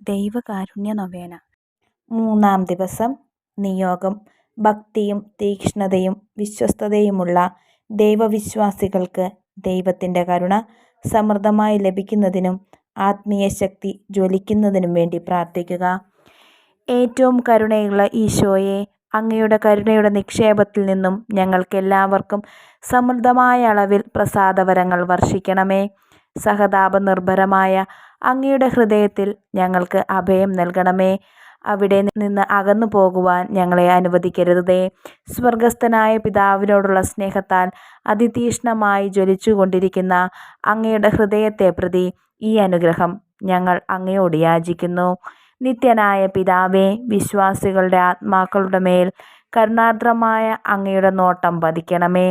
ദൈവകാരുണ്യ നൊവേന. 3-ാം ദിവസം. നിയോഗം. ഭക്തിയും തീക്ഷ്ണതയും വിശ്വസ്തതയുമുള്ള ദൈവവിശ്വാസികൾക്ക് ദൈവത്തിൻ്റെ കരുണ സമൃദ്ധമായി ലഭിക്കുന്നതിനും ആത്മീയ ശക്തി ജ്വലിക്കുന്നതിനും വേണ്ടി പ്രാർത്ഥിക്കുക. ഏറ്റവും കരുണയുള്ള ഈശോയെ, അങ്ങയുടെ കരുണയുടെ നിക്ഷേപത്തിൽ നിന്നും ഞങ്ങൾക്കെല്ലാവർക്കും സമൃദ്ധമായ അളവിൽ പ്രസാദവരങ്ങൾ വർഷിക്കണമേ. സഹതാപനിർഭരമായ അങ്ങയുടെ ഹൃദയത്തിൽ ഞങ്ങൾക്ക് അഭയം നൽകണമേ. അവിടെ നിന്ന് അകന്നു പോകുവാൻ ഞങ്ങളെ അനുവദിക്കരുതേ. സ്വർഗസ്ഥനായ പിതാവിനോടുള്ള സ്നേഹത്താൽ അതിതീക്ഷ്ണമായി ജ്വലിച്ചുകൊണ്ടിരിക്കുന്ന അങ്ങയുടെ ഹൃദയത്തെ പ്രതി ഈ അനുഗ്രഹം ഞങ്ങൾ അങ്ങയോട് യാചിക്കുന്നു. നിത്യനായ പിതാവേ, വിശ്വാസികളുടെ ആത്മാക്കളുടെ മേൽ കരുണാർദ്രമായ അങ്ങയുടെ നോട്ടം പതിക്കണമേ.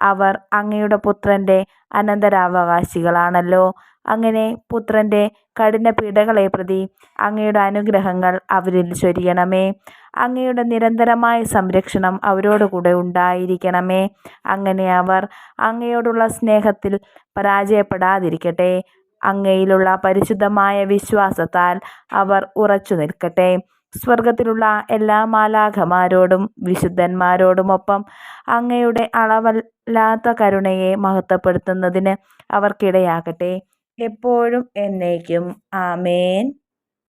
അവർ അങ്ങയുടെ പുത്രൻ്റെ അനന്തരാവകാശികളാണല്ലോ. അങ്ങനെ പുത്രൻ്റെ കഠിന പീഡകളെ പ്രതി അങ്ങയുടെ അനുഗ്രഹങ്ങൾ അവരിൽ ചൊരിയണമേ. അങ്ങയുടെ നിരന്തരമായ സംരക്ഷണം അവരോടുകൂടെ ഉണ്ടായിരിക്കണമേ. അങ്ങനെ അവർ അങ്ങയോടുള്ള സ്നേഹത്തിൽ പരാജയപ്പെടാതിരിക്കട്ടെ. അങ്ങയിലുള്ള പരിശുദ്ധമായ വിശ്വാസത്താൽ അവർ ഉറച്ചു നിൽക്കട്ടെ. സ്വർഗത്തിലുള്ള എല്ലാ മാലാഖമാരോടും വിശുദ്ധന്മാരോടുമൊപ്പം അങ്ങയുടെ അളവല്ലാത്ത കരുണയെ മഹത്വപ്പെടുത്തുന്നതിന് അവർക്കിടയാകട്ടെ, എപ്പോഴും എന്നേക്കും. ആമേൻ.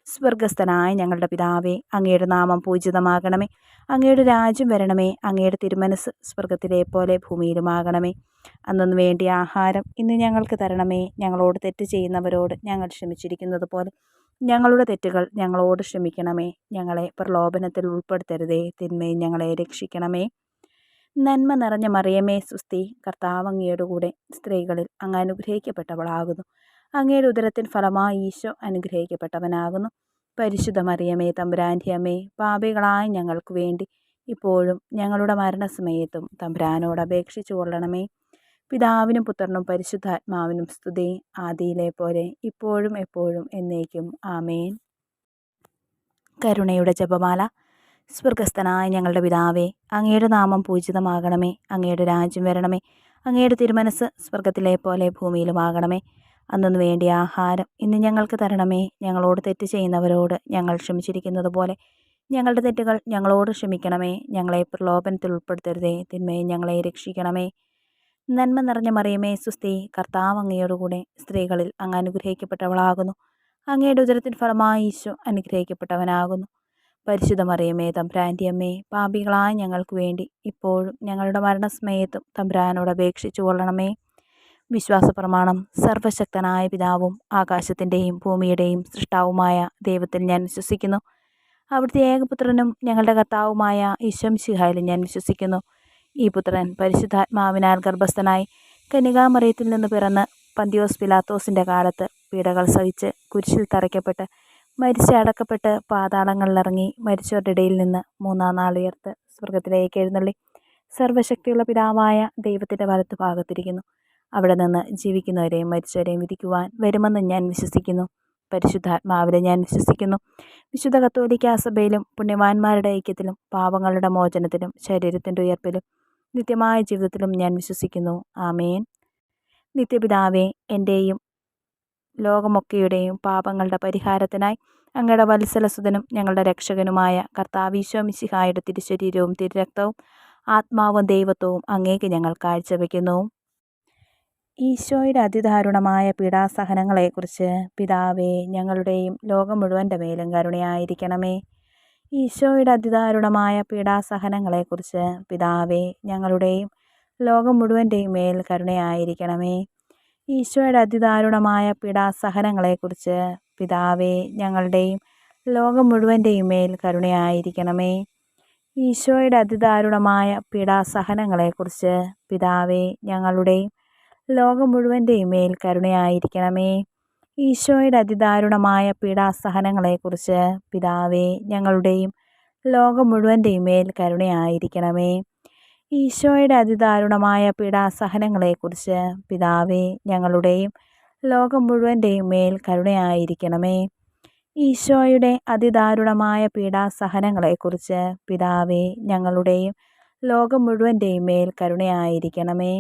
സ്വർഗസ്ഥനായ ഞങ്ങളുടെ പിതാവേ, അങ്ങയുടെ നാമം പൂജിതമാകണമേ. അങ്ങയുടെ രാജ്യം വരണമേ. അങ്ങയുടെ തിരുമനസ് സ്വർഗത്തിലെ പോലെ ഭൂമിയിലുമാകണമേ. അന്നു വേണ്ടിയ ആഹാരം ഇന്ന് ഞങ്ങൾക്ക് തരണമേ. ഞങ്ങളോട് തെറ്റ് ചെയ്യുന്നവരോട് ഞങ്ങൾ ക്ഷമിച്ചിരിക്കുന്നത് പോലെ ഞങ്ങളുടെ തെറ്റുകൾ ഞങ്ങളോട് ക്ഷമിക്കണമേ. ഞങ്ങളെ പ്രലോഭനത്തിൽ ഉൾപ്പെടുത്തരുതേ, തിന്മയിൽ ഞങ്ങളെ രക്ഷിക്കണമേ. നന്മ നിറഞ്ഞ മറിയമേ സ്വസ്തി, കർത്താവ് അങ്ങയുടെ കൂടെ സ്ത്രീകളിൽ അങ്ങ് അനുഗ്രഹിക്കപ്പെട്ടവളാകുന്നു. അങ്ങയുടെ ഉദരത്തിൻ ഫലമായി ഈശോ അനുഗ്രഹിക്കപ്പെട്ടവനാകുന്നു. പരിശുദ്ധ മറിയമേ, തമ്പുരാൻ്റെ അമ്മേ, പാപികളായ ഞങ്ങൾക്ക് വേണ്ടി ഇപ്പോഴും ഞങ്ങളുടെ മരണസമയത്തും തമ്പുരാനോട് അപേക്ഷിച്ചു കൊള്ളണമേ. പിതാവിനും പുത്രനും പരിശുദ്ധാത്മാവിനും സ്തുതി, ആദിയിലെ പോലെ ഇപ്പോഴും എപ്പോഴും എന്നേക്കും. ആമേൻ. കരുണയുടെ ജപമാല. സ്വർഗസ്ഥനായ ഞങ്ങളുടെ പിതാവേ, അങ്ങയുടെ നാമം പൂജിതമാകണമേ. അങ്ങയുടെ രാജ്യം വരണമേ. അങ്ങയുടെ തിരുമനസ് സ്വർഗത്തിലെ പോലെ ഭൂമിയിലുമാകണമേ. അന്നു വേണ്ടിയ ആഹാരം ഇന്ന് ഞങ്ങൾക്ക് തരണമേ. ഞങ്ങളോട് തെറ്റ് ചെയ്യുന്നവരോട് ഞങ്ങൾ ക്ഷമിച്ചിരിക്കുന്നത് പോലെ ഞങ്ങളുടെ തെറ്റുകൾ ഞങ്ങളോട് ക്ഷമിക്കണമേ. ഞങ്ങളെ പ്രലോഭനത്തിൽ ഉൾപ്പെടുത്തരുതേ, തിന്മയിൽ ഞങ്ങളെ രക്ഷിക്കണമേ. നന്മ നിറഞ്ഞ മറിയമേ സ്വസ്തി, കർത്താവ് അങ്ങയോടുകൂടെ സ്ത്രീകളിൽ അങ്ങ് അനുഗ്രഹിക്കപ്പെട്ടവളാകുന്നു. അങ്ങയുടെ ഉദരത്തിൻ ഫലമായി ഈശോ അനുഗ്രഹിക്കപ്പെട്ടവനാകുന്നു. പരിശുദ്ധ മറിയമേ, തമ്പുരാൻ്റെ അമ്മേ, പാപികളായ ഞങ്ങൾക്ക് വേണ്ടി ഇപ്പോഴും ഞങ്ങളുടെ മരണസമയത്തും തമ്പുരാനോട് അപേക്ഷിച്ചു കൊള്ളണമേ. വിശ്വാസപ്രമാണം. സർവശക്തനായ പിതാവും ആകാശത്തിൻ്റെയും ഭൂമിയുടെയും സൃഷ്ടാവുമായ ദൈവത്തിൽ ഞാൻ വിശ്വസിക്കുന്നു. അവിടുത്തെ ഏകപുത്രനും ഞങ്ങളുടെ കർത്താവുമായ ഈശോ മിശിഹായിൽ ഞാൻ വിശ്വസിക്കുന്നു. ഈ പുത്രൻ പരിശുദ്ധാത്മാവിനാൽ ഗർഭസ്ഥനായി കന്യകാമറിയത്തിൽ നിന്ന് പിറന്ന് പന്തിയോസ് പിലാത്തോസിൻ്റെ കാലത്ത് പീഡകൾ സഹിച്ച് കുരിശിൽ തറയ്ക്കപ്പെട്ട് മരിച്ച് അടക്കപ്പെട്ട് പാതാളങ്ങളിലിറങ്ങി മരിച്ചവരുടെ ഇടയിൽ നിന്ന് 3-ാം നാൾ ഉയർത്ത് സ്വർഗത്തിലേക്ക് എഴുന്നള്ളി സർവശക്തിയുള്ള പിതാവായ ദൈവത്തിൻ്റെ വലത്തുഭാഗത്തിരിക്കുന്നു. അവിടെ നിന്ന് ജീവിക്കുന്നവരെയും മരിച്ചവരെയും വിധിക്കുവാൻ വരുമെന്ന് ഞാൻ വിശ്വസിക്കുന്നു. പരിശുദ്ധാത്മാവിനെ ഞാൻ വിശ്വസിക്കുന്നു. വിശുദ്ധ കത്തോലിക്കാ സഭയിലും പുണ്യവാന്മാരുടെ ഐക്യത്തിലും പാപങ്ങളുടെ മോചനത്തിലും ശരീരത്തിൻ്റെ ഉയർപ്പിലും നിത്യമായ ജീവിതത്തിലും ഞാൻ വിശ്വസിക്കുന്നു. ആമേൻ. നിത്യപിതാവേ, എൻ്റെയും ലോകമൊക്കെയുടെയും പാപങ്ങളുടെ പരിഹാരത്തിനായി അങ്ങയുടെ വത്സലസുതനും ഞങ്ങളുടെ രക്ഷകനുമായ കർത്താവ് ഈശോ മിശിഹായുടെ തിരുശരീരവും തിരുരക്തവും ആത്മാവും ദൈവത്വവും അങ്ങേക്ക് ഞങ്ങൾ കാഴ്ചവെക്കുന്നു. ഈശോയുടെ അതിദാരുണമായ പീഡാസഹനങ്ങളെക്കുറിച്ച് പിതാവേ, ഞങ്ങളുടെയും ലോകം മുഴുവൻ്റെ മേലും കരുണയായിരിക്കണമേ. ഈശോയുടെ അതിദാരുണമായ പീഡാസഹനങ്ങളെക്കുറിച്ച് പിതാവേ, ഞങ്ങളുടെയും ലോകം മുഴുവൻ്റെയും മേൽ കരുണയായിരിക്കണമേ. ഈശോയുടെ അതിദാരുണമായ പീഡാസഹനങ്ങളെക്കുറിച്ച് പിതാവേ, ഞങ്ങളുടെയും ലോകം മുഴുവൻ്റെയും മേൽ കരുണയായിരിക്കണമേ. ഈശോയുടെ അതിദാരുണമായ പീഡാസഹനങ്ങളെക്കുറിച്ച് പിതാവേ, ഞങ്ങളുടെയും ലോകം മുഴുവൻ്റെയും മേൽ കരുണയായിരിക്കണമേ. ഈശോയുടെ അതിദാരുണമായ പീഡാസഹനങ്ങളെക്കുറിച്ച് പിതാവേ, ഞങ്ങളുടെയും ലോകം മുഴുവൻ്റെയും മേൽ കരുണയായിരിക്കണമേ. ഈശോയുടെ അതിദാരുണമായ പീഡാസഹനങ്ങളെക്കുറിച്ച് പിതാവേ, ഞങ്ങളുടെയും ലോകം മുഴുവൻ്റെയും മേൽ കരുണയായിരിക്കണമേ. ഈശോയുടെ അതിദാരുണമായ പീഡാസഹനങ്ങളെക്കുറിച്ച് പിതാവേ, ഞങ്ങളുടെയും ലോകം മുഴുവൻ്റെയും മേൽ കരുണയായിരിക്കണമേ.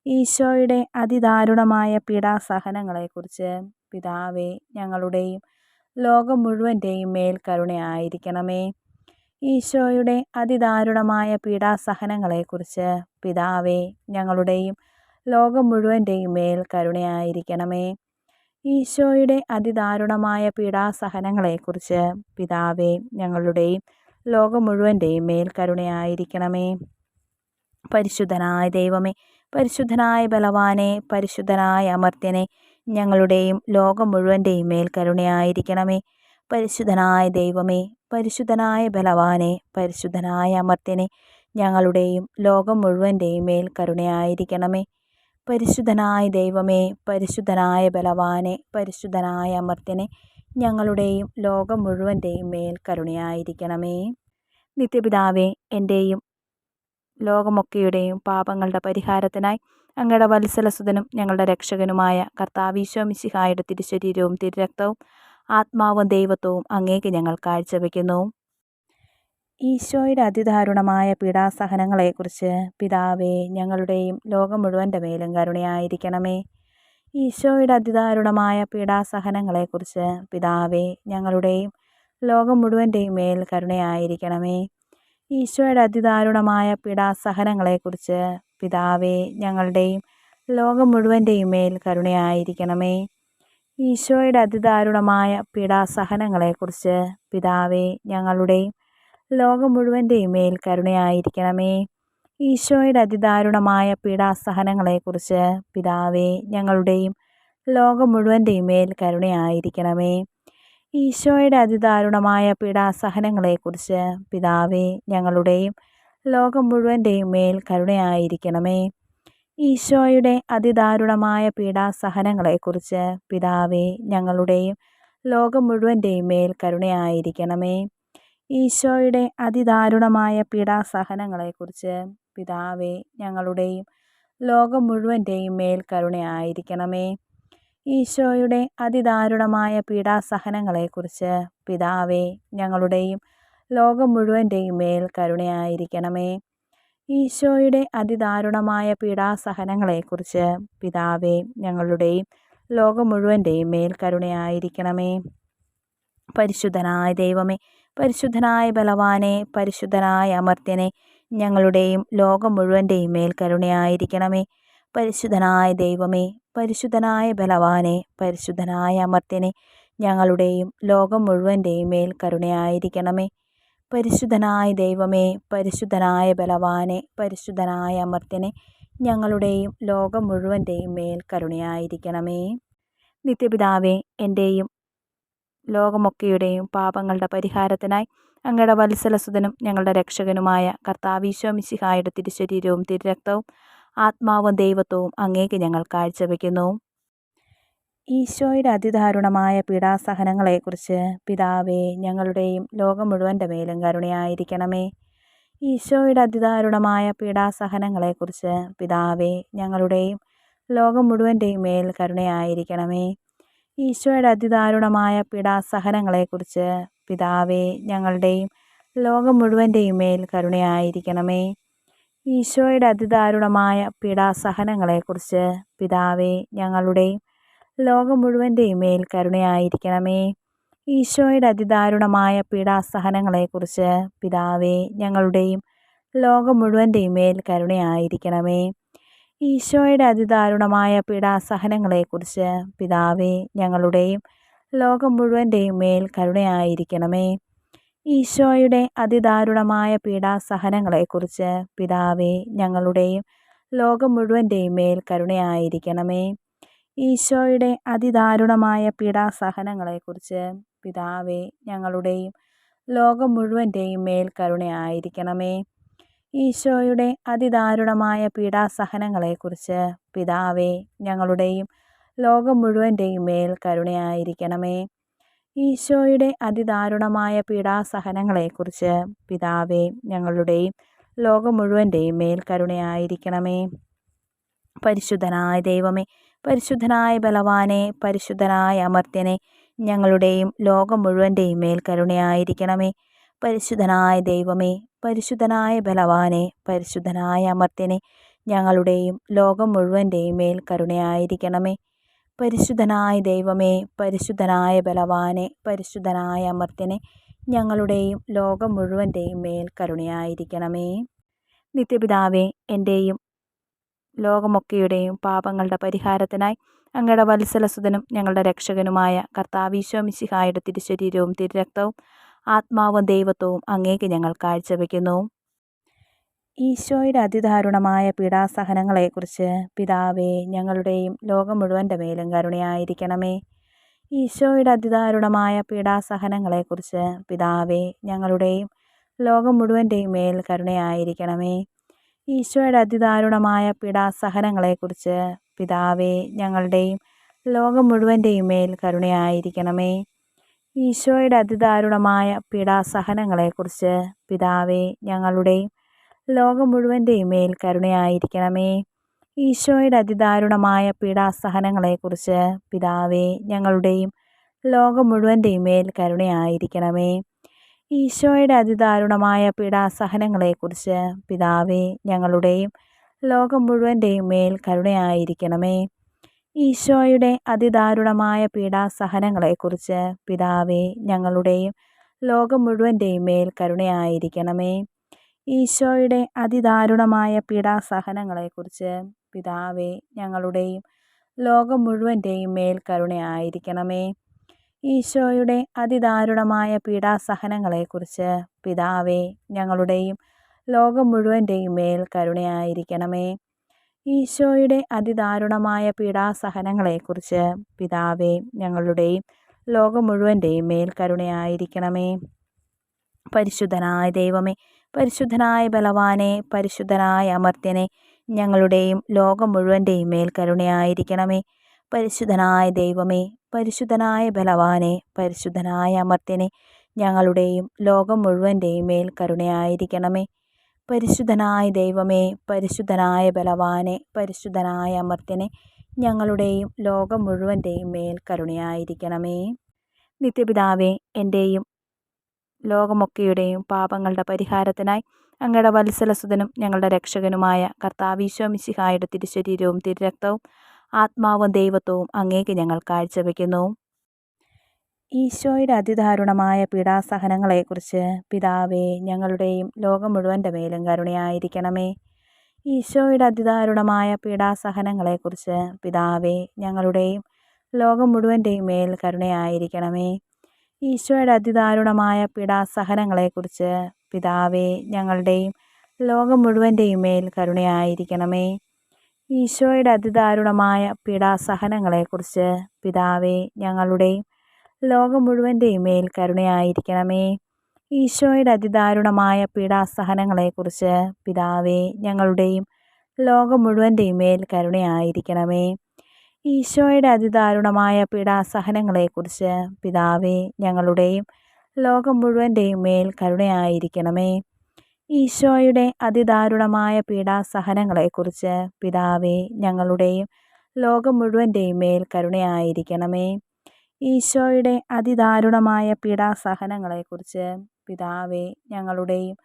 ഈശോയുടെ അതിദാരുണമായ പീഡാസഹനങ്ങളെക്കുറിച്ച് പിതാവേ, ഞങ്ങളുടെയും ലോകം മുഴുവൻ്റെയും മേൽ കരുണയായിരിക്കണമേ. ഈശോയുടെ അതിദാരുണമായ പീഡാസഹനങ്ങളെക്കുറിച്ച് പിതാവേ, ഞങ്ങളുടെയും ലോകം മുഴുവൻ്റെയും മേൽ കരുണയായിരിക്കണമേ. ഈശോയുടെ അതിദാരുണമായ പീഡാസഹനങ്ങളെക്കുറിച്ച് പിതാവേ, ഞങ്ങളുടെയും ലോകം മുഴുവൻ്റെയും മേൽ കരുണയായിരിക്കണമേ. പരിശുദ്ധനായ ദൈവമേ, പരിശുദ്ധനായ ബലവാനെ, പരിശുദ്ധനായ അമർത്യനെ, ഞങ്ങളുടെയും ലോകം മുഴുവൻ്റെയും മേൽ കരുണയായിരിക്കണമേ. പരിശുദ്ധനായ ദൈവമേ, പരിശുദ്ധനായ ബലവാനെ, പരിശുദ്ധനായ അമർത്യനെ, ഞങ്ങളുടെയും ലോകം മുഴുവൻ്റെയും മേൽ കരുണയായിരിക്കണമേ. പരിശുദ്ധനായ ദൈവമേ, പരിശുദ്ധനായ ബലവാനെ, പരിശുദ്ധനായ അമർത്യനെ, ഞങ്ങളുടെയും ലോകം മുഴുവൻ്റെയും മേൽ കരുണയായിരിക്കണമേ. നിത്യപിതാവേ, എൻ്റെയും ലോകമൊക്കെയുടെയും പാപങ്ങളുടെ പരിഹാരത്തിനായി അങ്ങയുടെ വത്സലസുതനും ഞങ്ങളുടെ രക്ഷകനുമായ കർത്താവീശോ മിശിഹായുടെ തിരുശരീരവും തിരുരക്തവും ആത്മാവും ദൈവത്വവും അങ്ങേക്ക് ഞങ്ങൾ കാഴ്ചവെക്കുന്നു. ഈശോയുടെ അതിദാരുണമായ പീഡാസഹനങ്ങളെക്കുറിച്ച് പിതാവേ, ഞങ്ങളുടെയും ലോകം മുഴുവൻ്റെ മേലും കരുണയായിരിക്കണമേ. ഈശോയുടെ അതിദാരുണമായ പീഡാസഹനങ്ങളെക്കുറിച്ച് പിതാവേ, ഞങ്ങളുടെയും ലോകം മുഴുവൻ്റെയും മേൽ കരുണയായിരിക്കണമേ. ഈശോയുടെ അതിദാരുണമായ പീഡാസഹനങ്ങളെക്കുറിച്ച് പിതാവേ, ഞങ്ങളുടെയും ലോകം മുഴുവൻ്റെയും മേൽ കരുണയായിരിക്കണമേ. ഈശോയുടെ അതിദാരുണമായ പീഡാസഹനങ്ങളെക്കുറിച്ച് പിതാവേ, ഞങ്ങളുടെയും ലോകം മുഴുവൻ്റെയും മേൽ കരുണയായിരിക്കണമേ. ഈശോയുടെ അതിദാരുണമായ പീഡാസഹനങ്ങളെക്കുറിച്ച് പിതാവേ, ഞങ്ങളുടെയും ലോകം മുഴുവൻ്റെയും മേൽ കരുണയായിരിക്കണമേ. ഈശോയുടെ അതിദാരുണമായ പീഡാസഹനങ്ങളെക്കുറിച്ച് പിതാവേ, ഞങ്ങളുടെയും ലോകം മുഴുവൻ്റെയും മേൽ കരുണയായിരിക്കണമേ. ഈശോയുടെ അതിദാരുണമായ പീഡാസഹനങ്ങളെക്കുറിച്ച് പിതാവേ, ഞങ്ങളുടെയും ലോകം മുഴുവൻ്റെയും മേൽ കരുണയായിരിക്കണമേ. ഈശോയുടെ അതിദാരുണമായ പീഡാസഹനങ്ങളെക്കുറിച്ച് പിതാവേ, ഞങ്ങളുടെയും ലോകം മുഴുവൻ്റെയും മേൽ കരുണയായിരിക്കണമേ. ഈശോയുടെ അതിദാരുണമായ പീഡാസഹനങ്ങളെക്കുറിച്ച് പിതാവേ, ഞങ്ങളുടെയും ലോകം മുഴുവൻ്റെയും മേൽ കരുണയായിരിക്കണമേ. ഈശോയുടെ അതിദാരുണമായ പീഡാസഹനങ്ങളെക്കുറിച്ച് പിതാവേ, ഞങ്ങളുടെയും ലോകം മുഴുവൻ്റെയും മേൽ കരുണയായിരിക്കണമേ. പരിശുദ്ധനായ ദൈവമേ, പരിശുദ്ധനായ ബലവാനെ, പരിശുദ്ധനായ അമർത്യനെ, ഞങ്ങളുടെയും ലോകം മുഴുവൻ്റെയും മേൽ കരുണയായിരിക്കണമേ. പരിശുദ്ധനായ ദൈവമേ, പരിശുദ്ധനായ ബലവാനെ, പരിശുദ്ധനായ അമർത്യനെ, ഞങ്ങളുടെയും ലോകം മുഴുവൻ്റെയും മേൽ കരുണയായിരിക്കണമേ. പരിശുദ്ധനായ ദൈവമേ, പരിശുദ്ധനായ ബലവാനെ, പരിശുദ്ധനായ അമർത്യനെ, ഞങ്ങളുടെയും ലോകം മുഴുവൻ്റെയും മേൽ കരുണയായിരിക്കണമേ. നിത്യപിതാവേ, എൻ്റെയും ലോകമൊക്കെയുടെയും പാപങ്ങളുടെ പരിഹാരത്തിനായി അങ്ങയുടെ വത്സലസുതനും ഞങ്ങളുടെ രക്ഷകനുമായ കർത്താവീശോ മിശിഹായുടെ തിരുശരീരവും തിരുരക്തവും ആത്മാവും ദൈവത്വവും അങ്ങേക്ക് ഞങ്ങൾ കാഴ്ചവെക്കുന്നു. ഈശോയുടെ അതിദാരുണമായ പീഡാസഹനങ്ങളെക്കുറിച്ച് പിതാവേ, ഞങ്ങളുടെയും ലോകം മുഴുവൻ്റെ മേലും കരുണയായിരിക്കണമേ. ഈശോയുടെ അതിദാരുണമായ പീഡാസഹനങ്ങളെക്കുറിച്ച് പിതാവേ, ഞങ്ങളുടെയും ലോകം മുഴുവൻ്റെയും മേൽ കരുണയായിരിക്കണമേ. ഈശോയുടെ അതിദാരുണമായ പീഡാസഹനങ്ങളെക്കുറിച്ച് പിതാവേ, ഞങ്ങളുടെയും ലോകം മുഴുവൻ്റെയും മേൽ കരുണയായിരിക്കണമേ. ഈശോയുടെ അതിദാരുണമായ പീഡാസഹനങ്ങളെക്കുറിച്ച് പിതാവേ, ഞങ്ങളുടെയും ലോകം മുഴുവൻ്റെയും മേൽ കരുണയായിരിക്കണമേ. ഈശോയുടെ അതിദാരുണമായ പീഡാസഹനങ്ങളെക്കുറിച്ച് പിതാവേ, ഞങ്ങളുടെയും ലോകം മുഴുവൻ്റെയും മേൽ കരുണയായിരിക്കണമേ. ഈശോയുടെ അതിദാരുണമായ പീഡാസഹനങ്ങളെക്കുറിച്ച് പിതാവേ, ഞങ്ങളുടെയും ലോകം മുഴുവൻ്റെയും മേൽ കരുണയായിരിക്കണമേ. ഈശോയുടെ അതിദാരുണമായ പീഡാസഹനങ്ങളെക്കുറിച്ച് പിതാവേ, ഞങ്ങളുടെയും ലോകം മുഴുവൻ്റെയും മേൽ കരുണയായിരിക്കണമേ. ഈശോയുടെ അതിദാരുണമായ പീഡാസഹനങ്ങളെക്കുറിച്ച് പിതാവേ, ഞങ്ങളുടെയും ലോകം മുഴുവൻ്റെയും മേൽ കരുണയായിരിക്കണമേ. ഈശോയുടെ അതിദാരുണമായ പീഡാസഹനങ്ങളെക്കുറിച്ച് പിതാവേ, ഞങ്ങളുടെയും ലോകം മുഴുവൻ്റെയും മേൽ കരുണയായിരിക്കണമേ. ഈശോയുടെ അതിദാരുണമായ പീഡാസഹനങ്ങളെക്കുറിച്ച് പിതാവേ, ഞങ്ങളുടെയും ലോകം മുഴുവൻ്റെയും മേൽ കരുണയായിരിക്കണമേ. പരിശുദ്ധനായ ദൈവമേ, പരിശുദ്ധനായ ബലവാനെ, പരിശുദ്ധനായ അമർത്യനെ, ഞങ്ങളുടെയും ലോകം മുഴുവൻ്റെയും മേൽ കരുണയായിരിക്കണമേ. പരിശുദ്ധനായ ദൈവമേ, പരിശുദ്ധനായ ബലവാനെ, പരിശുദ്ധനായ അമർത്യനെ, ഞങ്ങളുടെയും ലോകം മുഴുവൻ്റെയും മേൽ കരുണയായിരിക്കണമേ. പരിശുദ്ധനായ ദൈവമേ, പരിശുദ്ധനായ ബലവാനെ, പരിശുദ്ധനായ അമർത്യനെ, ഞങ്ങളുടെയും ലോകം മുഴുവൻ്റെയും മേൽ കരുണയായിരിക്കണമേ. നിത്യപിതാവേ, എൻ്റെയും ലോകമൊക്കെയുടെയും പാപങ്ങളുടെ പരിഹാരത്തിനായി അങ്ങയുടെ വത്സലസുതനും ഞങ്ങളുടെ രക്ഷകനുമായ കർത്താവീശോ മിശിഹായുടെ തിരുശരീരവും തിരുരക്തവും ആത്മാവും ദൈവത്വവും അങ്ങേക്ക് ഞങ്ങൾ കാഴ്ചവെക്കുന്നു. ഈശോയുടെ അതിദാരുണമായ പീഡാസഹനങ്ങളെക്കുറിച്ച് പിതാവേ, ഞങ്ങളുടെയും ലോകം മുഴുവൻ്റെ മേലും കരുണയായിരിക്കണമേ. ഈശോയുടെ അതിദാരുണമായ പീഡാസഹനങ്ങളെക്കുറിച്ച് പിതാവേ, ഞങ്ങളുടെയും ലോകം മുഴുവൻ്റെയും മേൽ കരുണയായിരിക്കണമേ. ഈശോയുടെ അതിദാരുണമായ പീഡാസഹനങ്ങളെക്കുറിച്ച് പിതാവേ, ഞങ്ങളുടെയും ലോകം മുഴുവൻ്റെയും മേൽ കരുണയായിരിക്കണമേ. ഈശോയുടെ അതിദാരുണമായ പീഡാസഹനങ്ങളെക്കുറിച്ച് പിതാവേ, ഞങ്ങളുടെയും ലോകം മുഴുവൻ്റെയും മേൽ കരുണയായിരിക്കണമേ. ഈശോയുടെ അതിദാരുണമായ പീഡാസഹനങ്ങളെക്കുറിച്ച് പിതാവേ, ഞങ്ങളുടെയും ലോകം മുഴുവൻ്റെയും മേൽ കരുണയായിരിക്കണമേ. ഈശോയുടെ അതിദാരുണമായ പീഡാസഹനങ്ങളെക്കുറിച്ച് പിതാവേ, ഞങ്ങളുടെയും ലോകം മുഴുവൻ്റെയും മേൽ കരുണയായിരിക്കണമേ. ഈശോയുടെ അതിദാരുണമായ പീഡാസഹനങ്ങളെക്കുറിച്ച് പിതാവേ, ഞങ്ങളുടെയും ലോകം മുഴുവൻ്റെയും മേൽ കരുണയായിരിക്കണമേ. ഈശോയുടെ അതിദാരുണമായ പീഡാസഹനങ്ങളെക്കുറിച്ച് പിതാവേ, ഞങ്ങളുടെയും ലോകം മുഴുവൻ്റെയും മേൽ കരുണയായിരിക്കണമേ. ഈശോയുടെ അതിദാരുണമായ പീഡാസഹനങ്ങളെക്കുറിച്ച് പിതാവേ, ഞങ്ങളുടെയും ലോകം മുഴുവൻ്റെയും മേൽ കരുണയായിരിക്കണമേ. ഈശോയുടെ അതിദാരുണമായ പീഡാസഹനങ്ങളെക്കുറിച്ച് പിതാവേ, ഞങ്ങളുടെയും ലോകം മുഴുവൻ്റെയും മേൽ കരുണയായിരിക്കണമേ. പരിശുദ്ധനായ ദൈവമേ, പരിശുദ്ധനായ ബലവാനെ, പരിശുദ്ധനായ അമർത്യനെ, ഞങ്ങളുടെയും ലോകം മുഴുവൻ്റെയും മേൽ കരുണയായിരിക്കണമേ. പരിശുദ്ധനായ ദൈവമേ, പരിശുദ്ധനായ ബലവാനെ, പരിശുദ്ധനായ അമർത്യനെ, ഞങ്ങളുടെയും ലോകം മുഴുവൻ്റെയും മേൽ കരുണയായിരിക്കണമേ. പരിശുദ്ധനായ ദൈവമേ, പരിശുദ്ധനായ ബലവാനെ, പരിശുദ്ധനായ അമർത്യനെ, ഞങ്ങളുടെയും ലോകം മുഴുവൻ്റെയും മേൽ കരുണയായിരിക്കണമേ. നിത്യപിതാവേ, എൻ്റെയും ലോകമൊക്കെയുടെയും പാപങ്ങളുടെ പരിഹാരത്തിനായി അങ്ങയുടെ വത്സലസുതനും ഞങ്ങളുടെ രക്ഷകനുമായ കർത്താവീശോ മിശിഹായുടെ തിരുശരീരവും തിരുരക്തവും ആത്മാവും ദൈവത്വവും അങ്ങേക്ക് ഞങ്ങൾ കാഴ്ചവെക്കുന്നു. ഈശോയുടെ അതിദാരുണമായ പീഡാസഹനങ്ങളെക്കുറിച്ച് പിതാവേ, ഞങ്ങളുടെയും ലോകം മുഴുവൻ്റെ മേലും കരുണയായിരിക്കണമേ. ഈശോയുടെ അതിദാരുണമായ പീഡാസഹനങ്ങളെക്കുറിച്ച് പിതാവേ, ഞങ്ങളുടെയും ലോകം മുഴുവൻ്റെയും മേൽ കരുണയായിരിക്കണമേ. ഈശോയുടെ അതിദാരുണമായ പീഡാസഹനങ്ങളെക്കുറിച്ച് പിതാവേ, ഞങ്ങളുടെയും ലോകം മുഴുവൻ്റെയും മേൽ കരുണയായിരിക്കണമേ. ഈശോയുടെ അതിദാരുണമായ പീഡാസഹനങ്ങളെക്കുറിച്ച് പിതാവേ, ഞങ്ങളുടെയും ലോകം മുഴുവൻ്റെയും മേൽ കരുണയായിരിക്കണമേ. ഈശോയുടെ അതിദാരുണമായ പീഡാസഹനങ്ങളെക്കുറിച്ച് പിതാവേ, ഞങ്ങളുടെയും ലോകം മുഴുവൻ്റെയും മേൽ കരുണയായിരിക്കണമേ. ഈശോയുടെ അതിദാരുണമായ പീഡാസഹനങ്ങളെക്കുറിച്ച് പിതാവേ, ഞങ്ങളുടെയും ലോകം മുഴുവൻ്റെയും മേൽ കരുണയായിരിക്കണമേ. ഈശോയുടെ അതിദാരുണമായ പീഡാസഹനങ്ങളെക്കുറിച്ച് പിതാവേ, ഞങ്ങളുടെയും ലോകം മുഴുവൻ്റെയും മേൽ കരുണയായിരിക്കണമേ. ഈശോയുടെ അതിദാരുണമായ പീഡാസഹനങ്ങളെക്കുറിച്ച് പിതാവേ, ഞങ്ങളുടെയും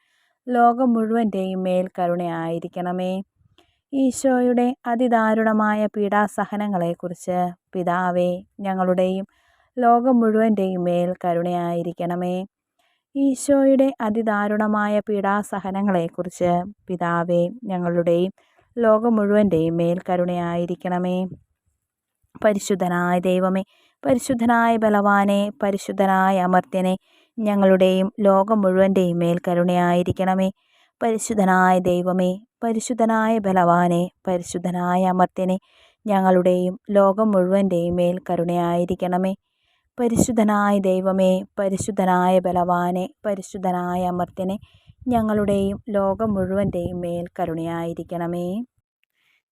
ലോകം മുഴുവൻ്റെയും മേൽ കരുണയായിരിക്കണമേ. ഈശോയുടെ അതിദാരുണമായ പീഡാസഹനങ്ങളെക്കുറിച്ച് പിതാവേ, ഞങ്ങളുടെയും ലോകം മുഴുവൻ്റെയും മേൽ കരുണയായിരിക്കണമേ. ഈശോയുടെ അതിദാരുണമായ പീഡാസഹനങ്ങളെക്കുറിച്ച് പിതാവേ, ഞങ്ങളുടെയും ലോകം മുഴുവൻ്റെയും മേൽ കരുണയായിരിക്കണമേ. പരിശുദ്ധനായ ദൈവമേ, പരിശുദ്ധനായ ബലവാനെ, പരിശുദ്ധനായ അമർത്യനെ, ഞങ്ങളുടെയും ലോകം മുഴുവൻ്റെയും മേൽ കരുണയായിരിക്കണമേ. പരിശുദ്ധനായ ദൈവമേ, പരിശുദ്ധനായ ബലവാനെ, പരിശുദ്ധനായ അമർത്യനെ, ഞങ്ങളുടെയും ലോകം മുഴുവൻ്റെയും മേൽ കരുണയായിരിക്കണമേ. പരിശുദ്ധനായ ദൈവമേ, പരിശുദ്ധനായ ബലവാനെ, പരിശുദ്ധനായ അമർത്യനെ, ഞങ്ങളുടെയും ലോകം മുഴുവൻ്റെയും മേൽ കരുണയായിരിക്കണമേ.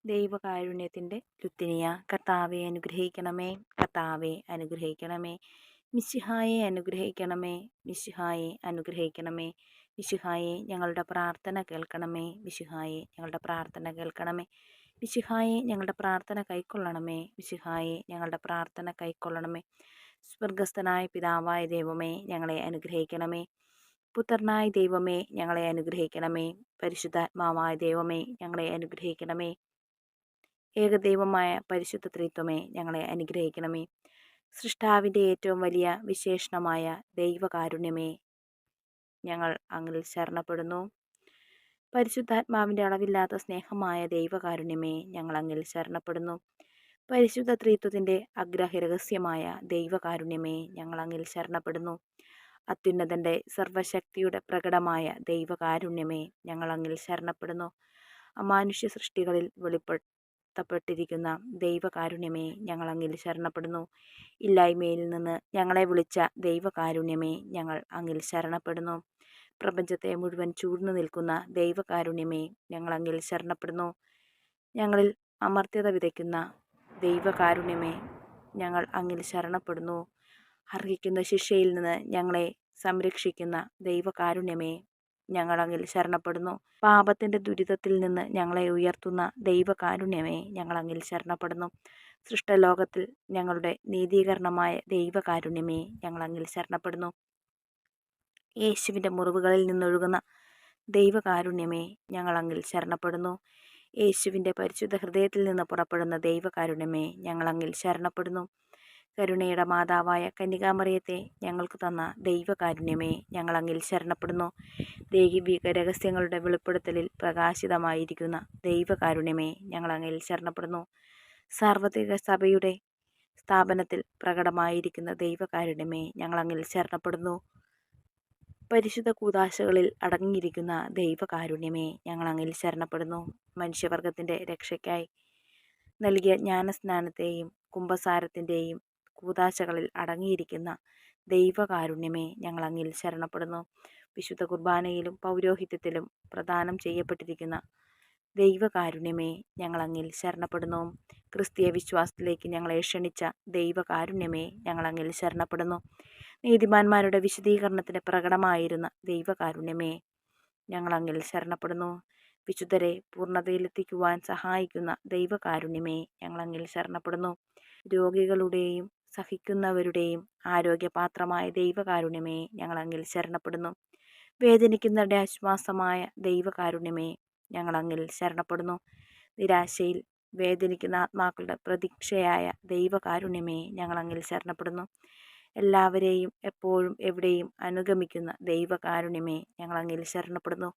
ദൈവകാരുണ്യത്തിൻ്റെ ലുത്തിനിയ. കർത്താവെ അനുഗ്രഹിക്കണമേ, കർത്താവെ അനുഗ്രഹിക്കണമേ. മിശിഹായെ അനുഗ്രഹിക്കണമേ, മിശിഹായെ അനുഗ്രഹിക്കണമേ. മിശിഹായെ ഞങ്ങളുടെ പ്രാർത്ഥന കേൾക്കണമേ, മിശിഹായെ ഞങ്ങളുടെ പ്രാർത്ഥന കേൾക്കണമേ. മിശിഹായെ ഞങ്ങളുടെ പ്രാർത്ഥന കൈക്കൊള്ളണമേ, മിശിഹായെ ഞങ്ങളുടെ പ്രാർത്ഥന കൈക്കൊള്ളണമേ. സ്വർഗസ്ഥനായ പിതാവായ ദൈവമേ, ഞങ്ങളെ അനുഗ്രഹിക്കണമേ. പുത്രനായ ദൈവമേ, ഞങ്ങളെ അനുഗ്രഹിക്കണമേ. പരിശുദ്ധാത്മാവായ ദൈവമേ, ഞങ്ങളെ അനുഗ്രഹിക്കണമേ. ഏകദൈവമായ പരിശുദ്ധ ത്രിത്വമേ, ഞങ്ങളെ അനുഗ്രഹിക്കണമേ. സൃഷ്ടാവിൻ്റെ ഏറ്റവും വലിയ വിശേഷണമായ ദൈവകാരുണ്യമേ, ഞങ്ങൾ അങ്ങിൽ ശരണപ്പെടുന്നു. പരിശുദ്ധാത്മാവിൻ്റെ അളവില്ലാത്ത സ്നേഹമായ ദൈവകാരുണ്യമേ, ഞങ്ങൾ അങ്ങിൽ ശരണപ്പെടുന്നു. പരിശുദ്ധ ത്രിത്വത്തിൻ്റെ അഗ്രഹരഹസ്യമായ ദൈവകാരുണ്യമേ, ഞങ്ങൾ അങ്ങിൽ ശരണപ്പെടുന്നു. അത്യുന്നതൻ്റെ സർവശക്തിയുടെ പ്രകടമായ ദൈവകാരുണ്യമേ, ഞങ്ങൾ അങ്ങിൽ ശരണപ്പെടുന്നു. അമാനുഷ്യ സൃഷ്ടികളിൽ വെളിപ്പെടുത്തപ്പെട്ടിരിക്കുന്ന ദൈവകാരുണ്യമേ, ഞങ്ങൾ അങ്ങിൽ ശരണപ്പെടുന്നു. ഇല്ലായ്മയിൽ നിന്ന് ഞങ്ങളെ വിളിച്ച ദൈവകാരുണ്യമേ, ഞങ്ങൾ അങ്ങിൽ ശരണപ്പെടുന്നു. പ്രപഞ്ചത്തെ മുഴുവൻ ചൂഴ്ന്നു നിൽക്കുന്ന ദൈവകാരുണ്യമേ, ഞങ്ങൾ അങ്ങിൽ ശരണപ്പെടുന്നു. ഞങ്ങളിൽ അമർത്യത വിതയ്ക്കുന്ന ദൈവകാരുണ്യമേ, ഞങ്ങൾ അങ്ങിൽ ശരണപ്പെടുന്നു. അർഹിക്കുന്ന ശിക്ഷയിൽ നിന്ന് ഞങ്ങളെ സംരക്ഷിക്കുന്ന ദൈവകാരുണ്യമേ, ഞങ്ങൾ അങ്ങിൽ ശരണപ്പെടുന്നു. പാപത്തിൻ്റെ ദുരിതത്തിൽ നിന്ന് ഞങ്ങളെ ഉയർത്തുന്ന ദൈവകാരുണ്യമേ, ഞങ്ങൾ അങ്ങിൽ ശരണപ്പെടുന്നു. സൃഷ്ടലോകത്തിൽ ഞങ്ങളുടെ നീതീകരണമായ ദൈവകാരുണ്യമേ, ഞങ്ങൾ അങ്ങിൽ ശരണപ്പെടുന്നു. യേശുവിൻ്റെ മുറിവുകളിൽ നിന്നൊഴുകുന്ന ദൈവകാരുണ്യമേ, ഞങ്ങൾ അങ്ങിൽ ശരണപ്പെടുന്നു. യേശുവിൻ്റെ പരിശുദ്ധ ഹൃദയത്തിൽ നിന്ന് പുറപ്പെടുന്ന ദൈവകാരുണ്യമേ, ഞങ്ങൾ അങ്ങിൽ ശരണപ്പെടുന്നു. കരുണയുടെ മാതാവായ കന്യകാമറിയത്തെ ഞങ്ങൾക്ക് തന്ന ദൈവകാരുണ്യമേ, ഞങ്ങൾ അങ്ങിൽ ശരണപ്പെടുന്നു. ദൈവിക രഹസ്യങ്ങളുടെ വെളിപ്പെടുത്തലിൽ പ്രകാശിതമായിരിക്കുന്ന ദൈവകാരുണ്യമേ, ഞങ്ങൾ അങ്ങിൽ ശരണപ്പെടുന്നു. സാർവത്രിക സഭയുടെ സ്ഥാപനത്തിൽ പ്രകടമായിരിക്കുന്ന ദൈവകാരുണ്യമേ, ഞങ്ങൾ അങ്ങിൽ ശരണപ്പെടുന്നു. പരിശുദ്ധ കൂദാശകളിൽ അടങ്ങിയിരിക്കുന്ന ദൈവകാരുണ്യമേ, ഞങ്ങൾ അങ്ങിൽ ശരണപ്പെടുന്നു. മനുഷ്യവർഗത്തിൻ്റെ രക്ഷയ്ക്കായി നൽകിയ ജ്ഞാനസ്നാനത്തെയും കുംഭസാരത്തിൻ്റെയും കൂദാശകളിൽ അടങ്ങിയിരിക്കുന്ന ദൈവകാരുണ്യമേ, ഞങ്ങൾ അങ്ങിൽ ശരണപ്പെടുന്നു. വിശുദ്ധ കുർബാനയിലും പൗരോഹിത്യത്തിലും പ്രദാനം ചെയ്യപ്പെട്ടിരിക്കുന്ന ദൈവകാരുണ്യമേ, ഞങ്ങൾ അങ്ങിൽ ശരണപ്പെടുന്നു. ക്രിസ്തീയ വിശ്വാസത്തിലേക്ക് ഞങ്ങളെ ക്ഷണിച്ച ദൈവകാരുണ്യമേ, ഞങ്ങൾ അങ്ങിൽ ശരണപ്പെടുന്നു. നീതിമാന്മാരുടെ വിശദീകരണത്തിന് പ്രകടമായിരുന്ന ദൈവകാരുണ്യമേ, ഞങ്ങൾ അങ്ങിൽ ശരണപ്പെടുന്നു. വിശുദ്ധരെ പൂർണ്ണതയിലെത്തിക്കുവാൻ സഹായിക്കുന്ന ദൈവകാരുണ്യമേ, ഞങ്ങൾ അങ്ങിൽ ശരണപ്പെടുന്നു. രോഗികളുടെയും സഹിക്കുന്നവരുടെയും ആരോഗ്യപാത്രമായ ദൈവകാരുണ്യമേ, ഞങ്ങൾ അങ്ങിൽ ശരണപ്പെടുന്നു. വേദനിക്കുന്നവരുടെ ആശ്വാസമായ ദൈവകാരുണ്യമേ, ഞങ്ങൾ അങ്ങിൽ ശരണപ്പെടുന്നു. നിരാശയിൽ വേദനിക്കുന്ന ആത്മാക്കളുടെ പ്രതീക്ഷയായ ദൈവകാരുണ്യമേ, ഞങ്ങൾ അങ്ങിൽ ശരണപ്പെടുന്നു. എല്ലാവരെയും എപ്പോഴും എവിടെയും അനുഗമിക്കുന്ന ദൈവകാരുണ്യമേ, ഞങ്ങൾ അങ്ങിൽ ശരണപ്പെടുന്നു.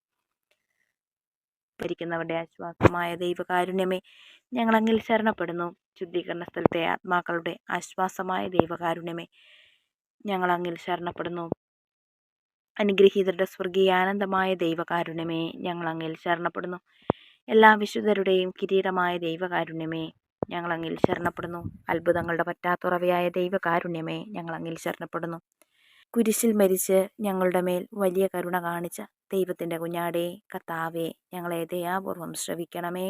ഭരിക്കുന്നവരുടെ ആശ്വാസമായ ദൈവകാരുണ്യമേ, ഞങ്ങൾ അങ്ങിൽ ശരണപ്പെടുന്നു. ശുദ്ധീകരണ സ്ഥലത്തെ ആത്മാക്കളുടെ ആശ്വാസമായ ദൈവകാരുണ്യമേ, ഞങ്ങൾ അങ്ങിൽ ശരണപ്പെടുന്നു. അനുഗ്രഹീതരുടെ സ്വർഗീയാനന്ദമായ ദൈവകാരുണ്യമേ, ഞങ്ങൾ അങ്ങിൽ ശരണപ്പെടുന്നു. എല്ലാ വിശുദ്ധരുടെയും കിരീടമായ ദൈവകാരുണ്യമേ, ഞങ്ങൾ അങ്ങിൽ ശരണപ്പെടുന്നു. അത്ഭുതങ്ങളുടെ പറ്റാത്തുറവയായ ദൈവകാരുണ്യമേ, ഞങ്ങൾ അങ്ങിൽ ശരണപ്പെടുന്നു. കുരിശിൽ മരിച്ച് ഞങ്ങളുടെ മേൽ വലിയ കരുണ കാണിച്ച ദൈവത്തിൻ്റെ കുഞ്ഞാടേ, കർത്താവേ, ഞങ്ങളെ ദയാപൂർവം ശ്രവിക്കണമേ.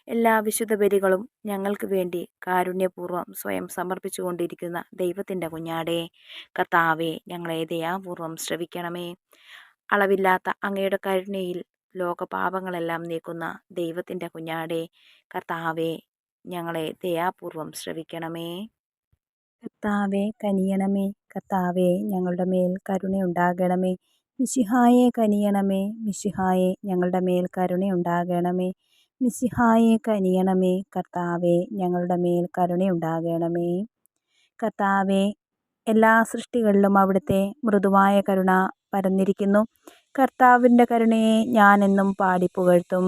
എല്ലാ വിശുദ്ധ ബലികളും ഞങ്ങൾക്ക് വേണ്ടി കാരുണ്യപൂർവ്വം സ്വയം സമർപ്പിച്ചുകൊണ്ടിരിക്കുന്ന ദൈവത്തിൻ്റെ കുഞ്ഞാടേ, കർത്താവേ, ഞങ്ങളെ ദയാപൂർവം ശ്രവിക്കണമേ. അളവില്ലാത്ത അങ്ങയുടെ കരുണയിൽ ലോകപാപങ്ങളെല്ലാം നീക്കുന്ന ദൈവത്തിൻ്റെ കുഞ്ഞാടേ, കർത്താവേ, ഞങ്ങളെ ദയാപൂർവം ശ്രവിക്കണമേ. കർത്താവേ, കനിയണമേ. കർത്താവേ, ഞങ്ങളുടെ മേൽ കരുണയുണ്ടാകണമേ. മിശിഹായെ കനിയണമേ. മിശിഹായെ, ഞങ്ങളുടെ മേൽ കരുണയുണ്ടാകണമേ. മിശിഹായെ കനിയണമേ. കർത്താവേ, ഞങ്ങളുടെ മേൽ കരുണയുണ്ടാകണമേ. കർത്താവേ, എല്ലാ സൃഷ്ടികളിലും അവിടുത്തെ മൃദുവായ കരുണ പരന്നിരിക്കുന്നു. കർത്താവിൻ്റെ കരുണയെ ഞാനെന്നും പാടിപ്പുകഴ്ത്തും.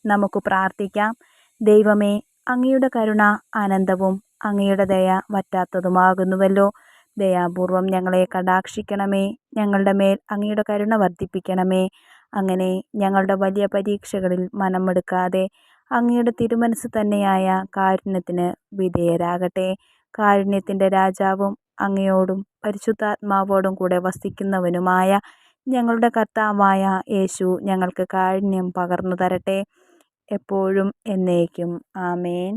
നമുക്ക് പ്രാർത്ഥിക്കാം. ദൈവമേ, അങ്ങയുടെ കരുണ അനന്തവും അങ്ങയുടെ ദയ വറ്റാത്തതുമാകുന്നുവല്ലോ. ദയാപൂർവം ഞങ്ങളെ കടാക്ഷിക്കണമേ. ഞങ്ങളുടെ മേൽ അങ്ങയുടെ കരുണ വർദ്ധിപ്പിക്കണമേ. അങ്ങനെ ഞങ്ങളുടെ വലിയ പരീക്ഷകളിൽ മനമെടുക്കാതെ അങ്ങയുടെ തിരുമനസ് തന്നെയായ കാരുണ്യത്തിന് വിധേയരാകട്ടെ. കാരുണ്യത്തിൻ്റെ രാജാവും അങ്ങയോടും പരിശുദ്ധാത്മാവോടും കൂടെ വസിക്കുന്നവനുമായ ഞങ്ങളുടെ കർത്താവായ യേശു ഞങ്ങൾക്ക് കാരുണ്യം പകർന്നു തരട്ടെ, എപ്പോഴും എന്നേക്കും. ആമേൻ.